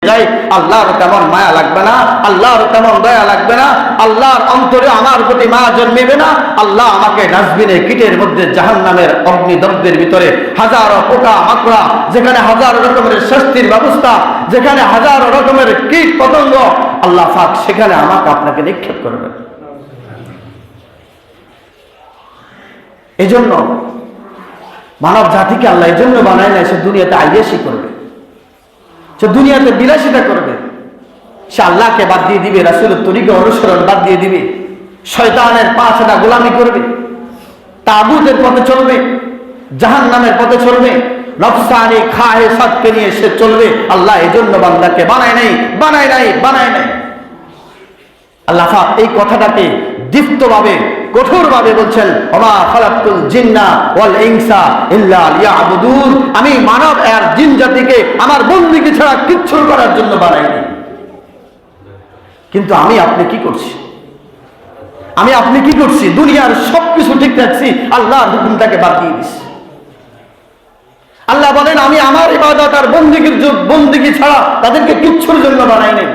যাই, আল্লাহর তেমন মায়া লাগবে না, আল্লাহর তেমন দয়া লাগবে না, আল্লাহর অন্তরে আমার প্রতি মায়া জন্মিবে না। আল্লাহ আমাকে ডাস্টবিনে কিটের মধ্যে জাহান্নামের অগ্নিদগ্ধের ভিতরে হাজারো পোকা মাকড়া, যেখানে হাজারো রকমের শাস্তির ব্যবস্থা, যেখানে হাজারো রকমের কীট পতঙ্গ, আল্লাহ পাক সেখানে আমাকে আপনাকে নিক্ষেপ করবেন। এজন্য মানব জাতিকে আল্লাহ এজন্য বানায় না সে দুনিয়াতে আইয়াসি করবে, সে দুনিয়াতে বিলাসিতা করবে, সে আল্লাহকে বাদ দিয়ে দিবে, রাসূলের তরিকা অনুসরণ বাদ দিয়ে দিবে, শয়তানের পাঁচটা গোলামি করবে, তাগুতের পথে চলবে, জাহান্নামের পথে চলবে, নফসানি খায়েসাতকে নিয়ে সে চলবে। আল্লাহ এজন্য বান্দাকে বানায় নাই। আল্লাহ পাক এই কথাটাকে দীপ্তভাবে কঠোরভাবে বলছেন, ওমা খালাকতুল জিন্না ওয়াল ইনসা ইল্লা লিয়াবুদুন, আমি মানব আর জিন জাতিকে আমার বন্দেগী ছাড়া কিচ্ছু করার জন্য বানাইনি। কিন্তু আমি আপনি কি করছি? দুনিয়ার সবকিছু ঠিক রাখছি, আল্লাহর হুকুমটাকে বাদ দিয়ে দিচ্ছি। আল্লাহ বলেন, আমি আমার ইবাদত আর বন্দেগী ছাড়া তাদেরকে কিচ্ছুর জন্য বানাই নাই।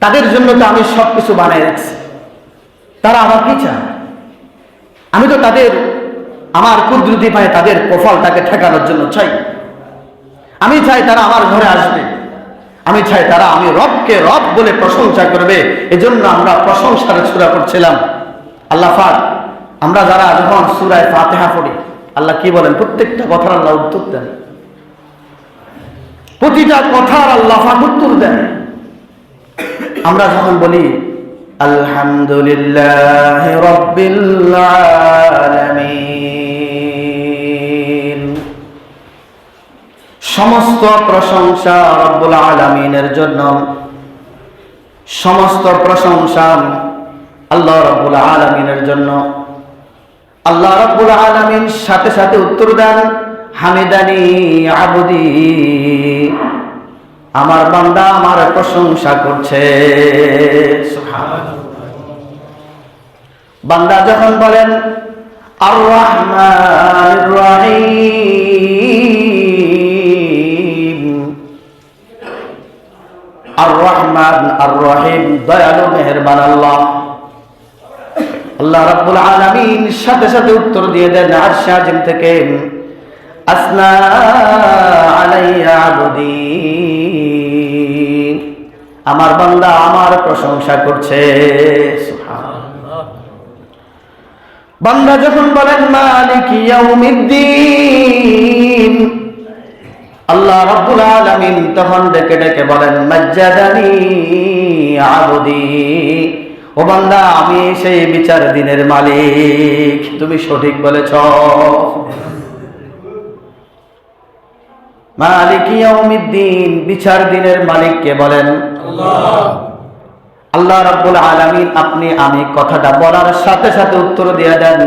তাদের জন্য তো আমি সবকিছু বানাই রাখছি। তারা আমার কি চায়? আমি তো তাদের আমার কুদরতি পায়ে তাদের কপালটাকে ঠেকানোর জন্য চাই। আমি চাই তারা আমার ঘরে আসবে, আমি চাই তারা আমি রবকে রব বলে প্রশংসা করবে। এজন্য আমরা প্রশংসার সূরা পড়ছিলাম। আল্লাহ পাক আমরা যারা যখন সূরা ফাতিহা পড়ি, আল্লাহ কি বলেন? প্রত্যেকটা কথার আল্লাহ উত্তর দেন, প্রতিটা কথার আল্লাহ পাক উত্তর দেন। আমরা যখন বলি আলহামদুলিল্লাহি রাব্বিল আলামিন, সমস্ত প্রশংসা রব্বুল আলামিনের জন্য, সমস্ত প্রশংসা আল্লাহ রব্বুল আলামিনের জন্য। আল্লাহ রব্বুল আলামিন সাথে সাথে উত্তর দেন, হামিদানি আবদি, আমার বান্দা আমার প্রশংসা করছে। বান্দা যখন বলেন আর রহমানির রহিম, আর রহমান আর রহিম, দয়ালু মেহেরবান আল্লাহ, আল্লাহ রাব্বুল আলামিন সাথে সাথে উত্তর দিয়ে দেন আরশে আজিম থেকে, আসনা আলাইয়া আবদি, আমার বান্দা আমার প্রশংসা করছে। সুবহানাল্লাহ। বান্দা যখন বলেন মালিক ইয়াউমিদ্দিন, আল্লাহ রাব্বুল আলামিন তখন ডেকে ডেকে বলেন মাজ্জাদানি আবদি, ও বান্দা আমি সেই বিচার দিনের মালিক। তুমি সঠিক বলেছ। মালিক ইয়াউমিদ্দিন, বিচার দিনের মালিককে বলেন আল্লাহ। আল্লাহ রাব্বুল আলামিন আপনি আমি কথাটা বলার সাথে সাথে উত্তর দিয়ে দেন।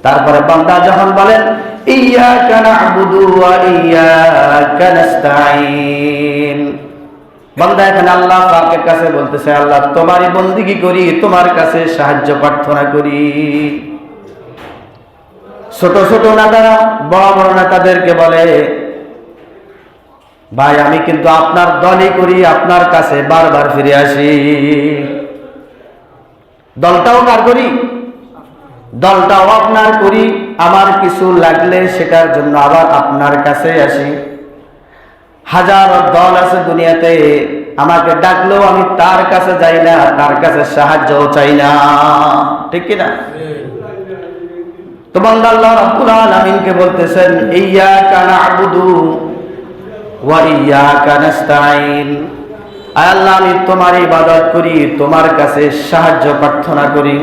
তারপরে বান্দা যখন বলেন ইয়্যাকা না'বুদু ওয়া ইয়্যাকা নাস্তাঈন, বান্দা এখানে আল্লাহ পাকের কাছে বলতেছে, আল্লাহ তোমারই বন্দেগী করি, তোমার কাছে সাহায্য প্রার্থনা করি। ছোট ছোট নেতারা বড় বড় নেতাদেরকে বলে, ভাই আমি কিন্তু আপনার দলই করি, আপনার কাছে বারবার ফিরে আসি। দলটাও কার করি? দলটাও আপনার করি। আমার কিছু লাগলে সেটার জন্য আবার আপনার কাছে আসি। হাজারো দল আছে দুনিয়াতে, আমাকে ডাকলেও আমি তার কাছে যাই না, তার কাছে সাহায্যও চাই না, ঠিক কিনা? তো বান্দা আল্লাহ রাব্বুল আলামিনকে বলতেছেন ইয়্যাকা না'বুদু ওয়া ইয়্যাকা নাস্তাঈন, আয় আল্লাহ আমি তোমার ইবাদত করি, তোমার কাছে সাহায্য প্রার্থনা করি।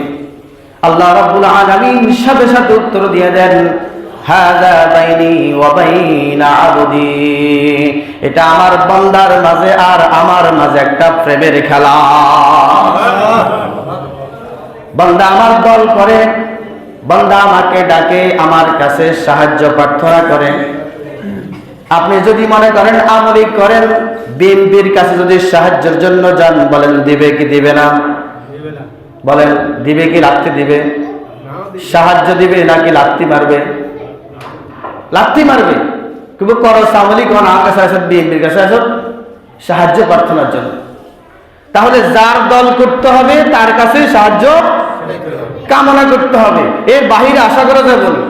আল্লাহ রাব্বুল আলামিন সাথে সাথে উত্তর দিয়ে দেন হাযা বাইনি ওয়া বাইনা আবদি, এটা আমার বান্দার মাঝে আর আমার মাঝে একটা প্রেমের খেলা। বান্দা আমার দল করে, বান্দা আমাকে ডাকে, আমার কাছে সাহায্য প্রার্থনা করে। আপনি যদি মনে করেন আমলি করেন, বিএনপির কাছে যদি সাহায্যের জন্য যান, বলেন দিবে কি দিবে না? বলেন দিবে কি লাথি দিবে? সাহায্য দিবে নাকি লাথি মারবে? লাথি মারবে। কিন্তু করো সামলি কোন আমার কাছে আসো, বিএনপির কাছে আসো সাহায্য প্রার্থনার জন্য। তাহলে যার দল করতে হবে তার কাছে সাহায্য কামনা করতে হবে, এর বাহিরে আশা করা যাবে না।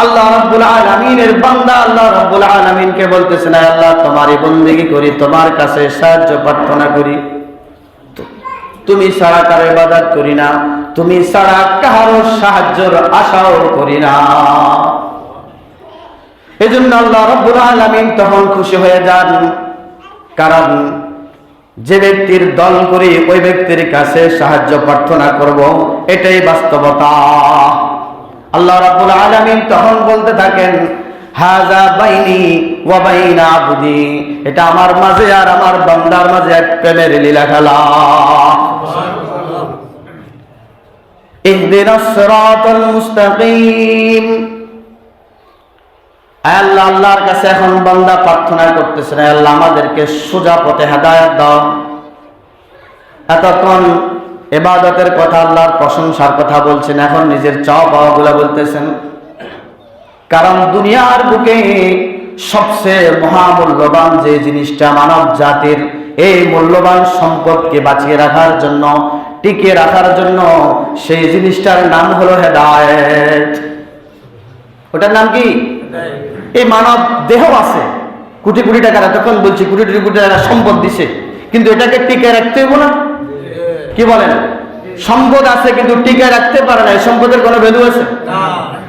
আল্লাহ রাব্বুল আলামিনের বান্দা আল্লাহ রাব্বুল আলামিনকে বলতেছেন, আল্লাহ তোমারই বন্দেগী করি, তোমার কাছে সাহায্য প্রার্থনা করি, তুমি ছাড়া কারো ইবাদত করি না, তুমি ছাড়া কারো সাহায্যের আশাও করি না। এজন্য আল্লাহ রাব্বুল আলামিন তখন খুশি হয়ে যান, কারণ যে ব্যক্তির দল করি ওই ব্যক্তির কাছে সাহায্য প্রার্থনা করব, এটাই বাস্তবতা। আল্লাহ রাব্বুল আলামিন তখন বলতে থাকেন, হাযা বাইনি ওয়া বাইনা আবদি, এটা আমার মাঝে আর আমার বান্দার মাঝে এক প্রেমের লীলা খেলা। ইহদিনাস সিরাতাল মুস্তাকিম। আল্লাহ আল্লাহর কাছে এখন বান্দা প্রার্থনা করতেছেন, আল্লাহ আমাদেরকে সোজা পথে হেদায়েত দাও। এতক্ষণ ইবাদতের কথা, আল্লাহর প্রশংসার কথা বলছেন, এখন নিজের চাওয়া পাওয়াগুলো বলতেছেন। কারণ দুনিয়ার বুকে সবচেয়ে মহামূল্যবান যে জিনিসটা মানব জাতির, এই মূল্যবান সম্পদকে বাঁচিয়ে রাখার জন্য, টিকিয়ে রাখার জন্য, সেই জিনিসটার নাম হলো হেদায়েত। ওটার নাম কি? এই মানব দেহ আছে, কোটি কোটি টাকার, এতক্ষণ বলছি কোটি কোটি টাকার সম্পদ দিছে, কিন্তু এটাকে টিকে রাখতে হইব না? কি বলেন? সম্পদ আছে কিন্তু টিকে রাখতে পারে না, এই সম্পদের কোনো ভ্যালু আছে?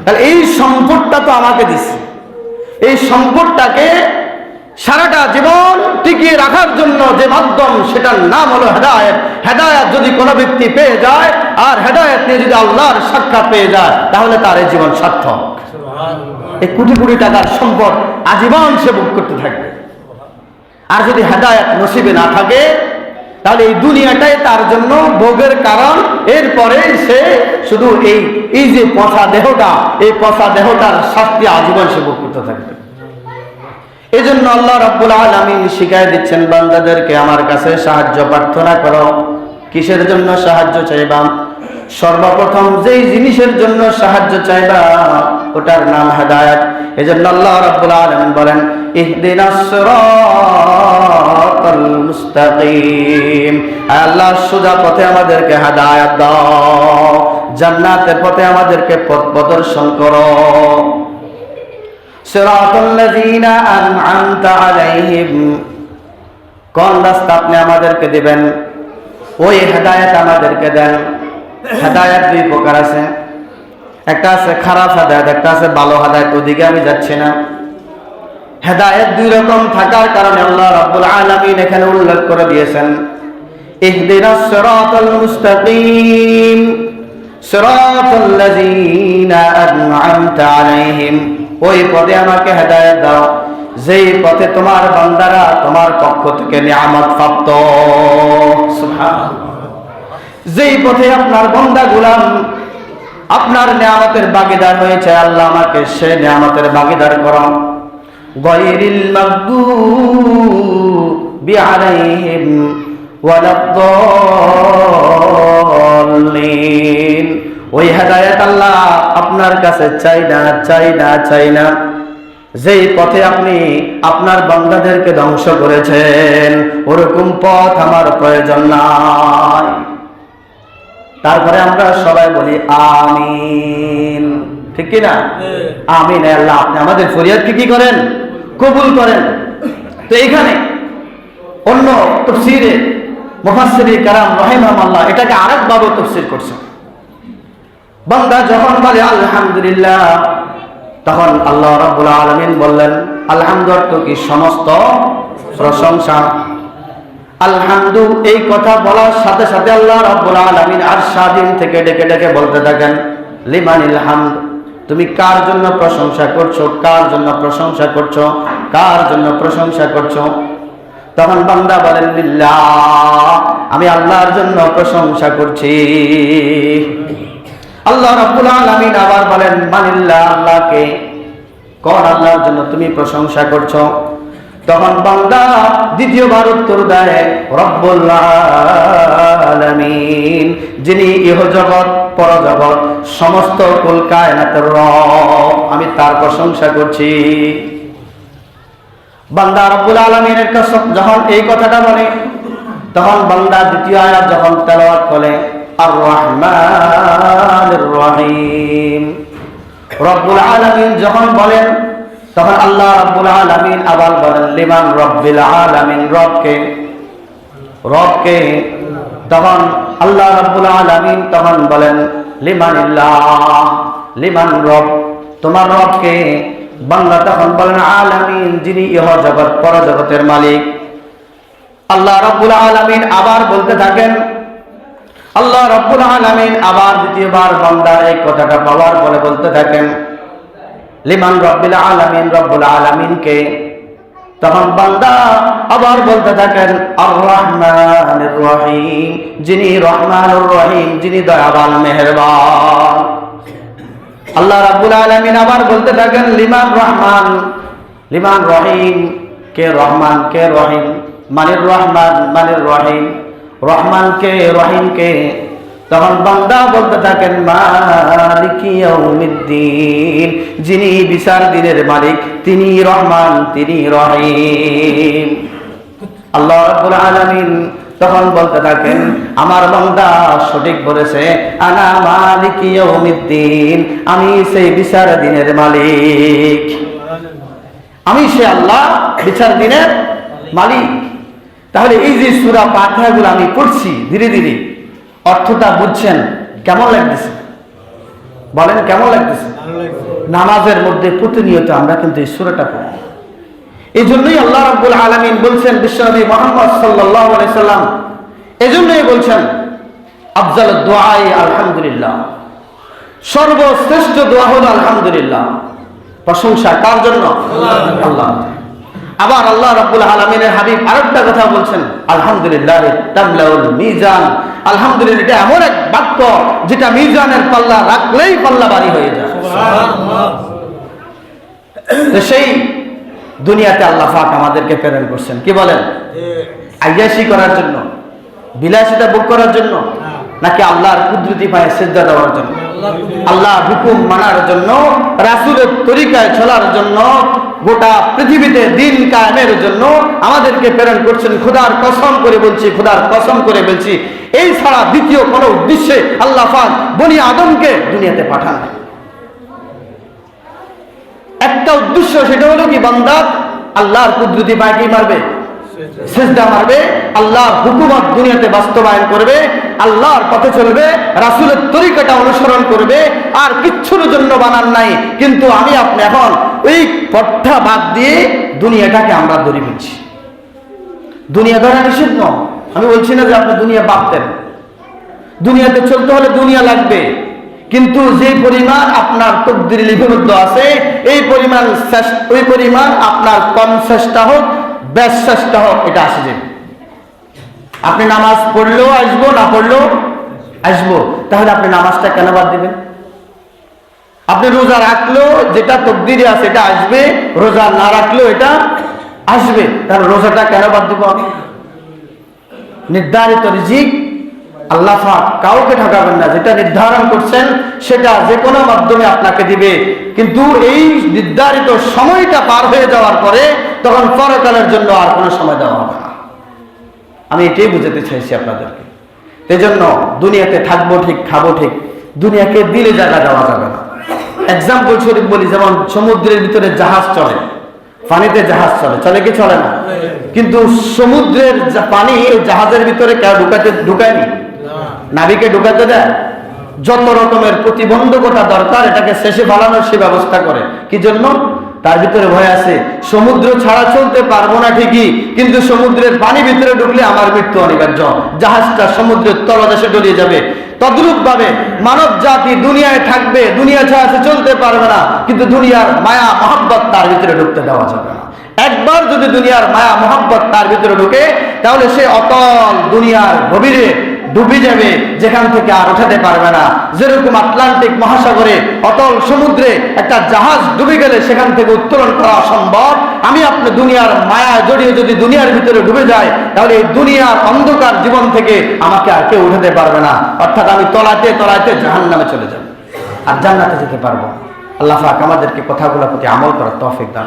তাহলে এই সম্পদটা তো আমাকে দিছে, এই সম্পদটাকে সারাটা জীবন টিকিয়ে রাখার জন্য যে মাধ্যম, সেটার নাম হলো হেদায়েত। হেদায়েত যদি কোনো ব্যক্তি পেয়ে যায় আর হেদায়েত নিয়ে যদি আল্লাহর সাক্ষাৎ পেয়ে যায়, তাহলে তার এই জীবন সার্থক। এই কোটি কোটি টাকার সম্পদ আজীবন সে ভোগ করতে থাকবে। আর যদি হেদায়েত নসিবে না থাকে, তাহলে এই দুনিয়াটাই তার জন্য ভোগের কারণ। এরপরে সে শুধু এই যে পচা দেহটা, এই পচা দেহটার শাস্তি আজীবন সে ভোগ করতে থাকবে। এই জন্য আল্লাহ রাব্বুল আলামিন শিখাই দিচ্ছেন বান্দাদেরকে, আমার কাছে সাহায্য প্রার্থনা করো। কিসের জন্য সাহায্য চাইবা? সর্বপ্রথম যেই জিনিসের জন্য সাহায্য চাইবা ওটার নাম হেদায়েত। এজন্য আল্লাহ রাব্বুল আলামিন বলেন, ইহদিনাস সিরাতাল মুস্তাকিম। আল্লাহ সোজা পথে আমাদেরকে হেদায়েত দাও, জান্নাতের পথে আমাদেরকে পথ প্রদর্শন করো। সিরাতাল লাযিনা আন'আমতা আলাইহিম, কোন রাস্তা আপনি আমাদেরকে দিবেন, ওই হেদায়েত আমাদেরকে দেন। হেদায়েত দুই প্রকার আছে, একটা আছে খারাপ হেদায়েত, একটা আছে ভালো হেদায়েত, ওদিকে আমি যাচ্ছি না। হেদায়েত দুই রকম থাকার কারণে আল্লাহ রাব্বুল আলামিন এখানে উল্লেখ করে দিয়েছেন, ইহদিনাস সিরাতাল মুস্তাকিম সিরাতাল লাযিনা আন'আমতা আলাইহিম, ওই পথে আমাকে হেদায়েত দাও যেই পথে তোমার বান্দারা তোমার পক্ষ থেকে নিয়ামত প্রাপ্ত। সুবহানাল্লাহ। যেই পথে আপনার বান্দা গোলাম আপনার নিয়ামতের ভাগীদার হয়েছে, আল্লাহ আমাকে সেই নিয়ামতের ভাগীদার করো। গায়রিল মাগদুবি আলাইহিম ওয়ালাদ-দাল্লিন, ওই হেদায়েত আল্লাহ আপনার কাছে চাই না যেই পথে আপনি আপনার বান্দাদেরকে ধ্বংস করেছেন, ওরকম পথ আমার প্রয়োজন নাই। তারপরে আমরা সবাই বলি আমিন, ঠিক কি না? আমিন। আল্লাহ আপনি আমাদের ফরিয়াদকে কি করেন? কবুল করেন। তো এখানে অন্য তাফসীরে মুফাসসিরে কেরাম রাহিমাহুল্লাহ এটাকে আরেকভাবে তাফসীর করছেন। বান্দা যখন বলে আলহামদুলিল্লাহ, তখন আল্লাহ রাব্বুল আলামিন বললেন, আলহামদুলিল্লাহ তো কি সমস্ত প্রশংসা। আলহামদু এই কথা বলার সাথে সাথে আল্লাহ রাব্বুল আলামিন আরশাদিন থেকে ডেকে ডেকে বলতে থাকেন, লিমানিল হামদ, তুমি কার জন্য প্রশংসা করছো, কার জন্য প্রশংসা করছো, কার জন্য প্রশংসা করছো? তখন বান্দা বলেন, লিল্লাহ, আমি আল্লাহর জন্য প্রশংসা করছি। আল্লাহ রাব্বুল আলামিন আবার বলেন, মানিল্লাহ, আল্লাহকে, কোন আল্লাহর জন্য তুমি প্রশংসা করছো? তখন বান্দা দ্বিতীয়বার উত্তর দেয়, রব্বুল আলামিন, যিনি ইহজগৎ পরজগৎ সমস্ত কুল কায়নাতের রব, আমি তার প্রশংসা করছি। বান্দা রব্বুল আলামিনের কসম যখন এই কথাটা বলে, তখন বান্দা দ্বিতীয় আয়াত যখন তেলাওয়াত করে আর রহমানির রহিম, রব্বুল আলামিন যখন বলেন, তখন আল্লাহ রব্বুল আলামিন আবার বলেন লিমান রব্বিল আলামিন, রবকে তখন আল্লাহ রব্বুল আলামিন তখন বলেন লিমানিল্লাহ, লিমান রব, তোমার রবকে। বান্দা তখন বলেন আলামিন, যিনি ইহ জগৎ পর জগতের মালিক। আল্লাহ রব্বুল আলামিন আবার বলতে থাকেন, আল্লাহ রব্বুল আলামিন আবার দ্বিতীয়বার বান্দার এই কথাটা পাওয়ার পরে বলতে থাকেন লিমান রব্বিল আলামিন, রব্বুল আলামিনকে। তখন বান্দা আবার বলতে থাকেন আর রহমানির রহিম, যিনি রহমানুর রহিম, যিনি দয়াবান মেহেরবান। আল্লাহ রাব্বুল আলামিন আবার বলতে থাকেন লিমান রহমান, লিমান রহিম, কে রহমান কে রহিম, মানির রহমান মানির রহিম, রহমান কে রহিম কে। তখন বান্দা বলতে থাকেন মালিকি ইয়াউমিদ্দিন, যিনি বিচার দিনের মালিক, তিনি রহমান তিনি রহিম। আল্লাহ রাব্বুল আলামিন তখন বলতে থাকেন আমার বান্দা সঠিক বলেছে, আনা মালিকি ইয়াউমিদ্দিন, আমি সেই বিচার দিনের মালিক, আমি সে আল্লাহ বিচার দিনের মালিক। তাহলে এই যে সূরা ফাতিহাগুলো আমি পড়ছি ধীরে ধীরে, অর্থটা বুঝছেন? কেমন লাগতেছে বলেন, কেমন লাগতেছে? নামাজের মধ্যে প্রতিনিয়ত আমরা কিন্তু এই সূরাটা পড়ি। এই জন্যই আল্লাহ রাব্বুল আলামিন বলছেন, বিশ্বনবী মুহাম্মদ সাল্লাল্লাহু আলাইহি সাল্লাম এজন্যই বলছেন আফজালুদ দুআই আলহামদুলিল্লাহ, সর্বশ্রেষ্ঠ দোয়া হলো আলহামদুলিল্লাহ। প্রশংসা কার জন্য? আল্লাহ। আবার আল্লাহ রাব্বুল আলামিনের হাবিব আরেকটা কথা বলছেন আলহামদুলিল্লাহ তামলাউল মিজান, আলহামদুলিল্লাহ এটা এমন এক বাক্য যেটা মিজানের পাল্লা রাখলেই পাল্লা ভারী হয়ে যায়। সুবহানাল্লাহ। তো সেই দুনিয়াতে আল্লাহ পাক আমাদেরকে প্রেরণ করছেন কি বলেন? আয়াশি করার জন্য, বিলাসিতা ভোগ করার জন্য, নাকি আল্লাহর কুদরতি পায়ে সিজদা দেওয়ার জন্য, আল্লাহর হুকুম মানার জন্য, রাসূলের তরিকায় চলার জন্য, গোটা পৃথিবীতে দিন কায়েমের জন্য আমাদেরকে প্রেরণ করছেন। খোদার কসম করে বলছি, খোদার কসম করে বলছি, এই ছাড়া দ্বিতীয় কোনো উদ্দেশ্যে আল্লাহ পাক বনি আদমকে দুনিয়াতে পাঠান। একটা উদ্দেশ্য, সেটা হলো কি বান্দা আল্লাহর কুদরতি পায়ে কি মারবে? সিজদা মারবে, আল্লাহর হুকুমত দুনিয়াতে বাস্তবায়ন করবে, আল্লাহর পথে চলবে, রাসূলের তরিকাটা অনুসরণ করবে, আর কিচ্ছুর জন্য বানান নাই। কিন্তু আমি আপনি এখন ওই পথটা বাদ দিয়ে দুনিয়াটাকে আমরা ধরে ফেলছি। দুনিয়া ধরা নিষিদ্ধ, আমি বলছি না যে আপনি দুনিয়া ভাবতেন, দুনিয়াতে চলতে হলে দুনিয়া লাগবে, কিন্তু যে পরিমাণ আপনার তকদিরে লিপিবদ্ধ আছে এই পরিমাণ ওই পরিমাণ আপনার কম চেষ্টা হোক বেশ চেষ্টা হোক এটা আসে যাবে। আপনি নামাজ পড়লেও আসবো, না পড়লেও আসবো, তাহলে আপনি নামাজটা কেন বাদ দিবেন? আপনি রোজা রাখলেও যেটা তকদিরে আছে এটা আসবে, রোজা না রাখলেও এটা আসবে, তাহলে রোজাটা কেন বাদ দিব আমি? নির্ধারিত রিজিক আল্লাহ পাক কাউকে ঠকাবেন না, যেটা নির্ধারণ করছেন সেটা যে কোনো মাধ্যমে আপনাকে দিবে। কিন্তু এই নির্ধারিত সময়টা পার হয়ে যাওয়ার পরে তখন পরকালের জন্য আর কোনো সময় দেওয়া হবে না। আমি এটাই বুঝাতে চাইছি আপনাদেরকে। এই জন্য দুনিয়াতে থাকবো ঠিক, খাবো ঠিক, দুনিয়াকে দিলে জায়গা দেওয়া যাবে না। এক্সাম্পল স্বরূপ বলি, যেমন সমুদ্রের ভিতরে জাহাজ চলে, পানিতে জাহাজ চলে, চলে কি চলে না? কিন্তু সমুদ্রের পানি জাহাজের ভিতরে কেউ ঢুকায়নি, নাবিকে ঢুকাতে দেয়? যত রকমের প্রতিবন্ধকতা দরকার এটাকে শেষে ফালানোর সে ব্যবস্থা করে। কি জন্য? তার ভিতরে ভয় আছে, সমুদ্র ছাড়া চলতে পারবো না ঠিকই, কিন্তু সমুদ্রের পানি ভিতরে ঢুকলে আমার মৃত্যু অনিবার্য, জাহাজটা সমুদ্রের তলদেশে ডলিয়ে যাবে। তদ্রূপ ভাবে মানব জাতি দুনিয়ায় থাকবে, দুনিয়া ছাড়া সে চলতে পারবে না, কিন্তু দুনিয়ার মায়া মহব্বত তার ভিতরে ঢুকতে দেওয়া যাবে না। একবার যদি দুনিয়ার মায়া মহব্বত তার ভিতরে ঢুকে, তাহলে সে অতল দুনিয়ার গভীরে ডুবে যাবে, যেখান থেকে আর উঠাতে পারবে না। যেরকম আটলান্টিক মহাসাগরে অতল সমুদ্রে একটা জাহাজ ডুবে গেলে সেখান থেকে উত্তোলন করা অসম্ভব, আমি আপনি দুনিয়ার মায়া জড়িয়ে যদি দুনিয়ার ভিতরে ডুবে যাই, তাহলে এই দুনিয়ার অন্ধকার জীবন থেকে আমাকে আর কেউ উঠাতে পারবে না। অর্থাৎ আমি তলাতে তলাতে জাহান্নামে চলে যাব, আর জান্নাতে যেতে পারবো। আল্লাহ পাক আমাদেরকে কথাগুলোর প্রতি আমল করার তৌফিক দান।